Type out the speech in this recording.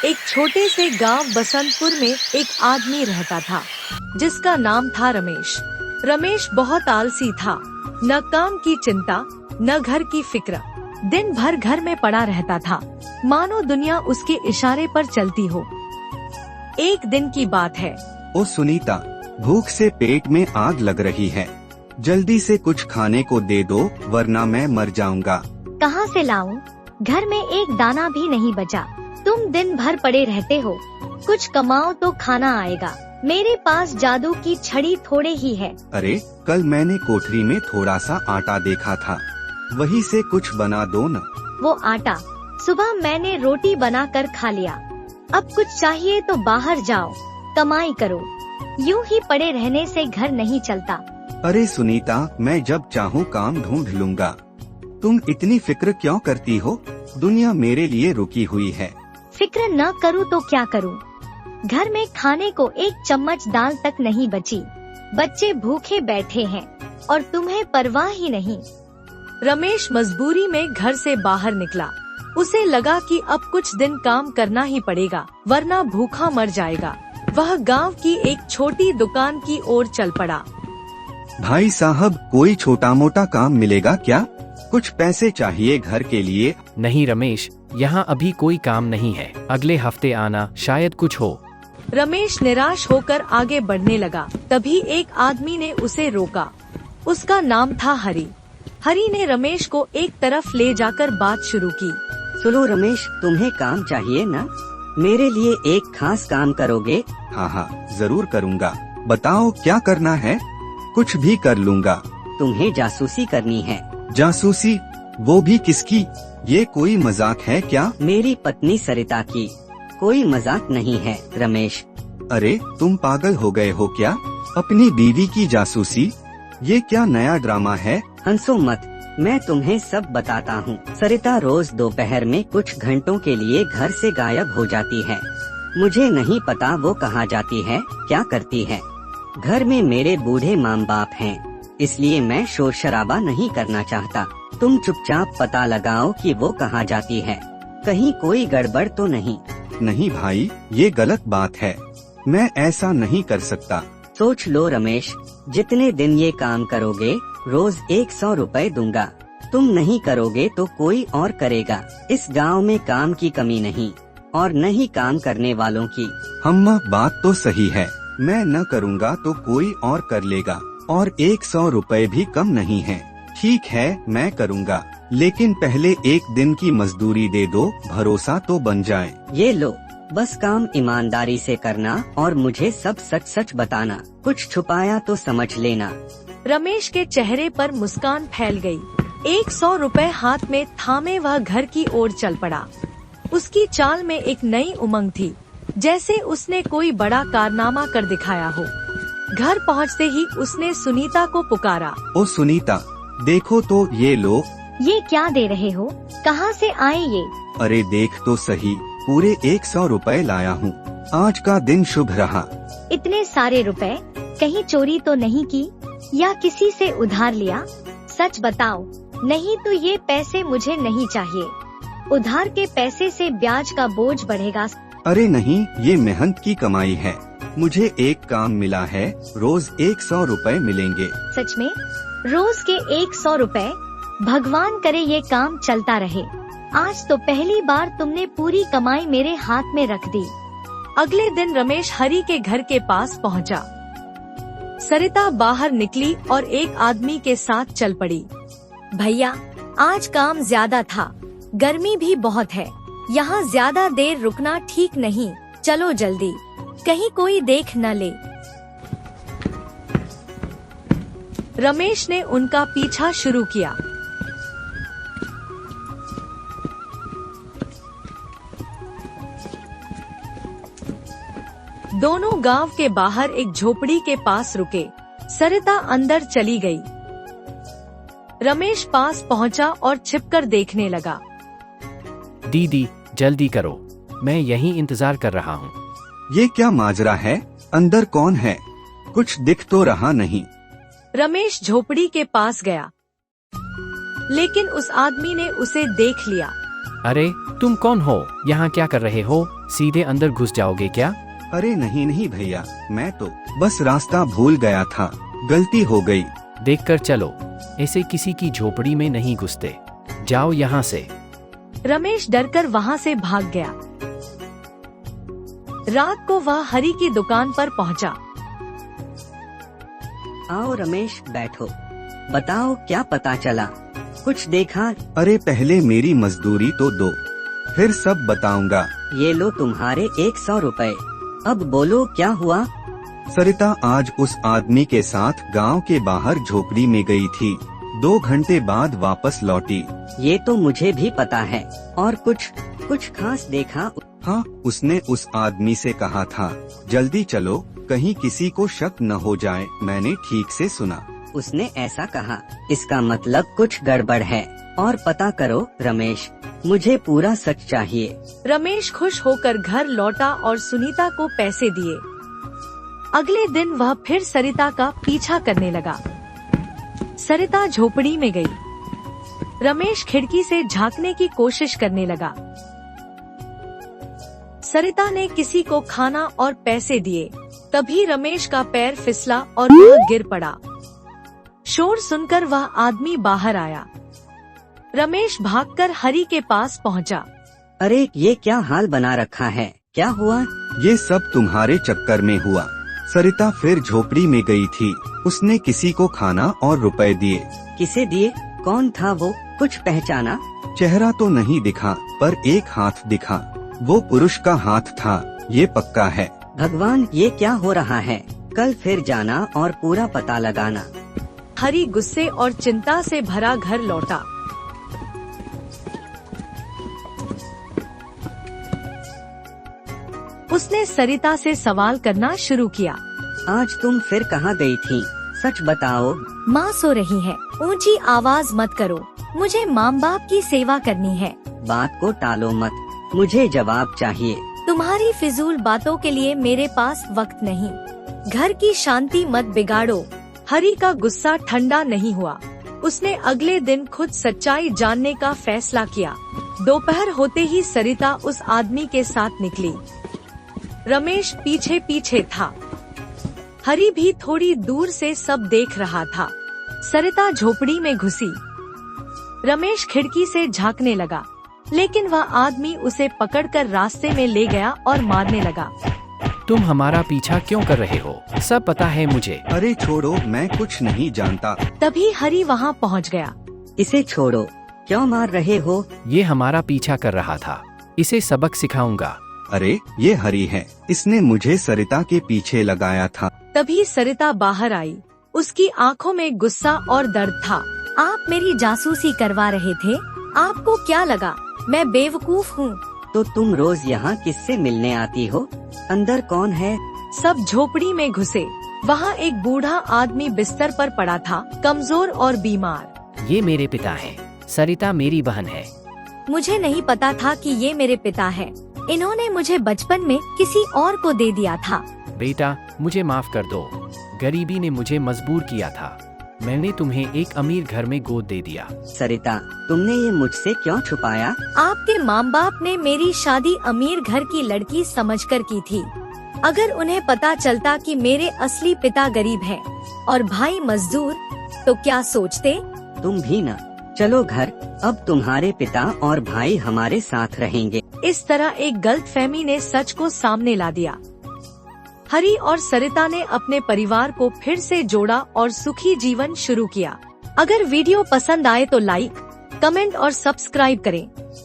एक छोटे से गांव बसंतपुर में एक आदमी रहता था जिसका नाम था रमेश। रमेश बहुत आलसी था, न काम की चिंता न घर की फिक्र। दिन भर घर में पड़ा रहता था, मानो दुनिया उसके इशारे पर चलती हो। एक दिन की बात है। ओ सुनीता, भूख से पेट में आग लग रही है, जल्दी से कुछ खाने को दे दो वरना मैं मर जाऊंगा। कहाँ से लाऊं? घर में एक दाना भी नहीं बचा। तुम दिन भर पड़े रहते हो, कुछ कमाओ तो खाना आएगा। मेरे पास जादू की छड़ी थोड़े ही है। अरे कल मैंने कोठरी में थोड़ा सा आटा देखा था, वही से कुछ बना दो न। वो आटा सुबह मैंने रोटी बना कर खा लिया। अब कुछ चाहिए तो बाहर जाओ, कमाई करो। यूं ही पड़े रहने से घर नहीं चलता। अरे सुनीता, मैं जब चाहूँ काम ढूंढ लूंगा। तुम इतनी फिक्र क्यों करती हो? दुनिया मेरे लिए रुकी हुई है। फिक्र न करूँ तो क्या करूँ? घर में खाने को एक चम्मच दाल तक नहीं बची। बच्चे भूखे बैठे हैं और तुम्हें परवाह ही नहीं। रमेश मजबूरी में घर से बाहर निकला। उसे लगा कि अब कुछ दिन काम करना ही पड़ेगा वरना भूखा मर जाएगा। वह गांव की एक छोटी दुकान की ओर चल पड़ा। भाई साहब, कोई छोटा मोटा काम मिलेगा क्या? कुछ पैसे चाहिए घर के लिए। नहीं रमेश, यहाँ अभी कोई काम नहीं है, अगले हफ्ते आना, शायद कुछ हो। रमेश निराश होकर आगे बढ़ने लगा। तभी एक आदमी ने उसे रोका। उसका नाम था हरी। हरी ने रमेश को एक तरफ ले जाकर बात शुरू की। सुनो रमेश, तुम्हें काम चाहिए ना? मेरे लिए एक खास काम करोगे? हाँ हाँ, जरूर करूँगा। बताओ क्या करना है? कुछ भी कर लूँगा। तुम्हें जासूसी करनी है। जासूसी? वो भी किसकी? ये कोई मजाक है क्या? मेरी पत्नी सरिता की। कोई मजाक नहीं है रमेश। अरे तुम पागल हो गए हो क्या? अपनी बीवी की जासूसी? ये क्या नया ड्रामा है? हंसो मत, मैं तुम्हें सब बताता हूँ। सरिता रोज दोपहर में कुछ घंटों के लिए घर से गायब हो जाती है। मुझे नहीं पता वो कहाँ जाती है, क्या करती है। घर में मेरे बूढ़े माँ बाप हैं, इसलिए मैं शोर शराबा नहीं करना चाहता। तुम चुपचाप पता लगाओ कि वो कहाँ जाती है, कहीं कोई गड़बड़ तो नहीं। नहीं भाई, ये गलत बात है, मैं ऐसा नहीं कर सकता। सोच लो रमेश, जितने दिन ये काम करोगे रोज 100 रुपए दूंगा। तुम नहीं करोगे तो कोई और करेगा। इस गांव में काम की कमी नहीं और न ही काम करने वालों की। अम्मा, बात तो सही है, मैं न करूँगा तो कोई और कर लेगा, और 100 रुपए भी कम नहीं है। ठीक है, मैं करूँगा, लेकिन पहले एक दिन की मजदूरी दे दो, भरोसा तो बन जाए। ये लो, बस काम ईमानदारी से करना और मुझे सब सच सच बताना। कुछ छुपाया तो समझ लेना। रमेश के चेहरे पर मुस्कान फैल गई। 100 रुपए हाथ में थामे वह घर की ओर चल पड़ा। उसकी चाल में एक नई उमंग थी, जैसे उसने कोई बड़ा कारनामा कर दिखाया हो। घर पहुंचते ही उसने सुनीता को पुकारा। ओ सुनीता, देखो तो ये लो। ये क्या दे रहे हो? कहाँ से आए ये? अरे देख तो सही, पूरे 100 रुपए लाया हूँ। आज का दिन शुभ रहा। इतने सारे रुपए, कहीं चोरी तो नहीं की या किसी से उधार लिया? सच बताओ, नहीं तो ये पैसे मुझे नहीं चाहिए। उधार के पैसे से ब्याज का बोझ बढ़ेगा। अरे नहीं, ये मेहनत की कमाई है। मुझे एक काम मिला है, रोज 100 रुपए मिलेंगे। सच में? रोज के 100 रुपए? भगवान करे ये काम चलता रहे। आज तो पहली बार तुमने पूरी कमाई मेरे हाथ में रख दी। अगले दिन रमेश हरी के घर के पास पहुंचा। सरिता बाहर निकली और एक आदमी के साथ चल पड़ी। भैया, आज काम ज्यादा था, गर्मी भी बहुत है, यहाँ ज्यादा देर रुकना ठीक नहीं। चलो जल्दी, कहीं कोई देख न ले। रमेश ने उनका पीछा शुरू किया। दोनों गांव के बाहर एक झोपड़ी के पास रुके। सरिता अंदर चली गई। रमेश पास पहुंचा और छिपकर देखने लगा। दीदी जल्दी करो, मैं यहीं इंतजार कर रहा हूँ। ये क्या माजरा है? अंदर कौन है? कुछ दिख तो रहा नहीं। रमेश झोपड़ी के पास गया, लेकिन उस आदमी ने उसे देख लिया। अरे तुम कौन हो? यहाँ क्या कर रहे हो? सीधे अंदर घुस जाओगे क्या? अरे नहीं नहीं भैया, मैं तो बस रास्ता भूल गया था, गलती हो गई। देखकर चलो, ऐसे किसी की झोपड़ी में नहीं घुसते। जाओ यहाँ से। रमेश डरकर वहाँ से भाग गया। रात को वह हरी की दुकान पर पहुँचा। आओ रमेश, बैठो। बताओ क्या पता चला, कुछ देखा? अरे पहले मेरी मजदूरी तो दो, फिर सब बताऊंगा। ये लो तुम्हारे 100 रुपए। अब बोलो क्या हुआ? सरिता आज उस आदमी के साथ गांव के बाहर झोपड़ी में गई थी। 2 घंटे बाद वापस लौटी। ये तो मुझे भी पता है। और कुछ खास देखा? हाँ, उसने उस आदमी से कहा था, जल्दी चलो, कहीं किसी को शक न हो जाए। मैंने ठीक से सुना। उसने ऐसा कहा, इसका मतलब कुछ गड़बड़ है। और पता करो रमेश, मुझे पूरा सच चाहिए। रमेश खुश होकर घर लौटा और सुनीता को पैसे दिए। अगले दिन वह फिर सरिता का पीछा करने लगा। सरिता झोपड़ी में गई। रमेश खिड़की से झांकने की कोशिश करने लगा। सरिता ने किसी को खाना और पैसे दिए। तभी रमेश का पैर फिसला और वह गिर पड़ा। शोर सुनकर वह आदमी बाहर आया। रमेश भागकर हरी के पास पहुंचा। अरे ये क्या हाल बना रखा है, क्या हुआ? ये सब तुम्हारे चक्कर में हुआ। सरिता फिर झोपड़ी में गई थी। उसने किसी को खाना और रुपए दिए। किसे दिए? कौन था वो? कुछ पहचाना? चेहरा तो नहीं दिखा, पर एक हाथ दिखा। वो पुरुष का हाथ था, ये पक्का है। भगवान, ये क्या हो रहा है? कल फिर जाना और पूरा पता लगाना। हरी गुस्से और चिंता से भरा घर लौटा। उसने सरिता से सवाल करना शुरू किया। आज तुम फिर कहाँ गई थी? सच बताओ। माँ सो रही है, ऊंची आवाज मत करो। मुझे माँ बाप की सेवा करनी है। बात को टालो मत, मुझे जवाब चाहिए। तुम्हारी फिजूल बातों के लिए मेरे पास वक्त नहीं। घर की शांति मत बिगाड़ो। हरी का गुस्सा ठंडा नहीं हुआ। उसने अगले दिन खुद सच्चाई जानने का फैसला किया। दोपहर होते ही सरिता उस आदमी के साथ निकली। रमेश पीछे पीछे था। हरी भी थोड़ी दूर से सब देख रहा था। सरिता झोपड़ी में घुसी। रमेश खिड़की से झांकने लगा, लेकिन वह आदमी उसे पकड़कर रास्ते में ले गया और मारने लगा। तुम हमारा पीछा क्यों कर रहे हो? सब पता है मुझे। अरे छोड़ो, मैं कुछ नहीं जानता। तभी हरी वहाँ पहुँच गया। इसे छोड़ो, क्यों मार रहे हो? ये हमारा पीछा कर रहा था, इसे सबक सिखाऊंगा। अरे ये हरी है, इसने मुझे सरिता के पीछे लगाया था। तभी सरिता बाहर आई। उसकी आंखों में गुस्सा और दर्द था। आप मेरी जासूसी करवा रहे थे? आपको क्या लगा मैं बेवकूफ हूँ? तो तुम रोज यहाँ किससे मिलने आती हो? अंदर कौन है? सब झोपड़ी में घुसे। वहाँ एक बूढ़ा आदमी बिस्तर पर पड़ा था, कमजोर और बीमार। ये मेरे पिता हैं। सरिता मेरी बहन है। मुझे नहीं पता था कि ये मेरे पिता है। इन्होंने मुझे बचपन में किसी और को दे दिया था। बेटा, मुझे माफ कर दो। गरीबी ने मुझे मजबूर किया था। मैंने तुम्हें एक अमीर घर में गोद दे दिया। सरिता, तुमने ये मुझसे क्यों छुपाया? आपके माँ बाप ने मेरी शादी अमीर घर की लड़की समझकर की थी। अगर उन्हें पता चलता कि मेरे असली पिता गरीब हैं और भाई मजदूर, तो क्या सोचते? तुम भी ना। चलो घर, अब तुम्हारे पिता और भाई हमारे साथ रहेंगे। इस तरह एक गलतफहमी ने सच को सामने ला दिया। हरी और सरिता ने अपने परिवार को फिर से जोड़ा और सुखी जीवन शुरू किया। अगर वीडियो पसंद आए तो लाइक, कमेंट और सब्सक्राइब करें।